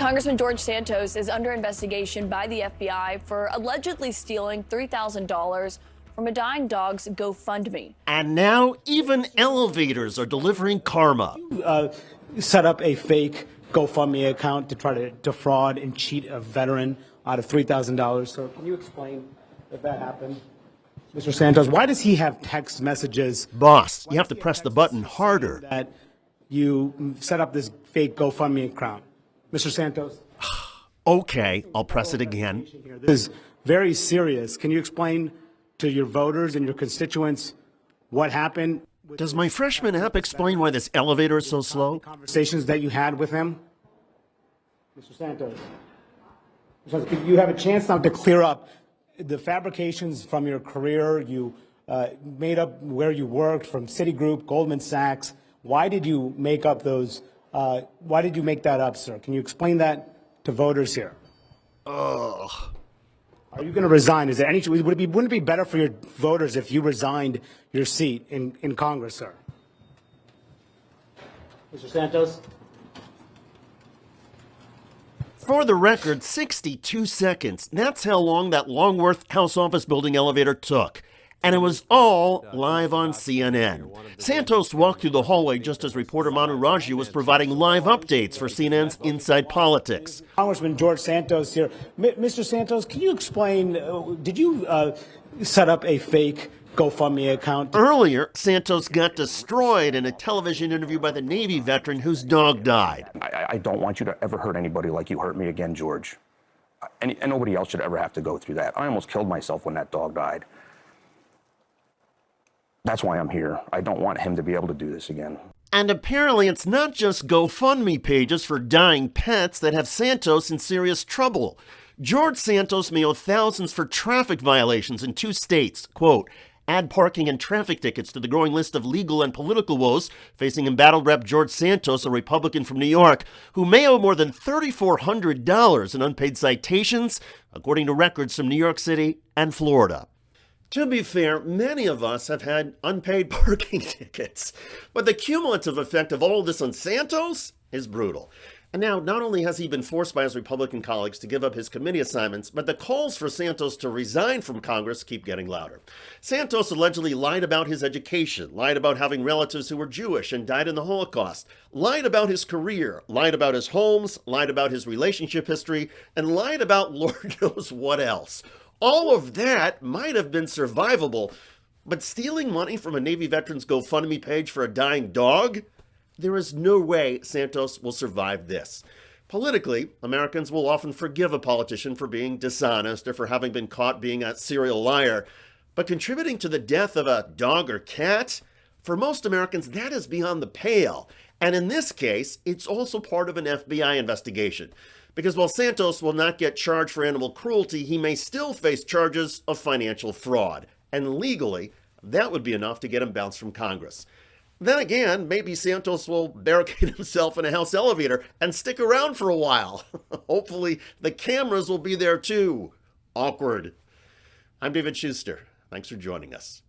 Congressman George Santos is under investigation by the FBI for allegedly stealing $3,000 from a dying dog's GoFundMe. And now even elevators are delivering karma. Set up a fake GoFundMe account to try to defraud and cheat a veteran out of $3,000. So can you explain if that happened? Mr. Santos, why does he have text messages? Boss, you have to press the button harder. That you set up this fake GoFundMe account. Mr. Santos? Okay, I'll press it again. This is very serious. Can you explain to your voters and your constituents what happened? Does my freshman app explain why this elevator is so slow? Conversations that you had with him? Mr. Santos, you have a chance now to clear up the fabrications from your career. You made up where you worked from Citigroup, Goldman Sachs. Why did you make up those? Why did you make that up, sir? Can you explain that to voters here? Ugh. Are you going to resign? Is there any? Wouldn't it be better for your voters if you resigned your seat in Congress, sir? Mr. Santos? For the record, 62 seconds. That's how long that Longworth House Office Building elevator took. And it was all live on CNN. Santos walked through the hallway just as reporter Manu Raju was providing live updates for CNN's Inside Politics. Congressman George Santos here. Mr. Santos, can you explain, did you set up a fake GoFundMe account? Earlier, Santos got destroyed in a television interview by the Navy veteran whose dog died. I don't want you to ever hurt anybody like you hurt me again, George. And nobody else should ever have to go through that. I almost killed myself when that dog died. That's why I'm here. I don't want him to be able to do this again. And apparently it's not just GoFundMe pages for dying pets that have Santos in serious trouble. George Santos may owe thousands for traffic violations in 2 states. Quote, add parking and traffic tickets to the growing list of legal and political woes facing embattled Rep. George Santos, a Republican from New York, who may owe more than $3,400 in unpaid citations, according to records from New York City and Florida. To be fair, many of us have had unpaid parking tickets, but the cumulative effect of all this on Santos is brutal. And now, not only has he been forced by his Republican colleagues to give up his committee assignments, but the calls for Santos to resign from Congress keep getting louder. Santos allegedly lied about his education, lied about having relatives who were Jewish and died in the Holocaust, lied about his career, lied about his homes, lied about his relationship history, and lied about Lord knows what else. All of that might have been survivable, but stealing money from a Navy veteran's GoFundMe page for a dying dog? There is no way Santos will survive this. Politically, Americans will often forgive a politician for being dishonest or for having been caught being a serial liar. But contributing to the death of a dog or cat? For most Americans, that is beyond the pale. And in this case, it's also part of an FBI investigation. Because while Santos will not get charged for animal cruelty, he may still face charges of financial fraud. And legally, that would be enough to get him bounced from Congress. Then again, maybe Santos will barricade himself in a House elevator and stick around for a while. Hopefully, the cameras will be there too. Awkward. I'm David Shuster. Thanks for joining us.